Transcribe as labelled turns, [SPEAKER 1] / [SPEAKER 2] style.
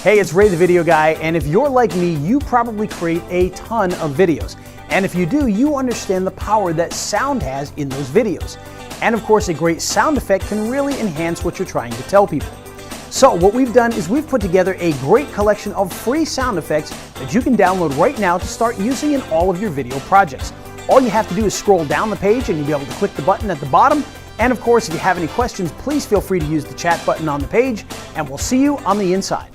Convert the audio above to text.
[SPEAKER 1] Hey, it's Ray the Video Guy, and if you're like me, you probably create a ton of videos. And if you do, you understand the power that sound has in those videos. And of course, a great sound effect can really enhance what you're trying to tell people. So what we've done is we've put together a great collection of free sound effects that you can download right now to start using in all of your video projects. All you have to do is scroll down the page and you'll be able to click the button at the bottom. And of course, if you have any questions, please feel free to use the chat button on the page, and we'll see you on the inside.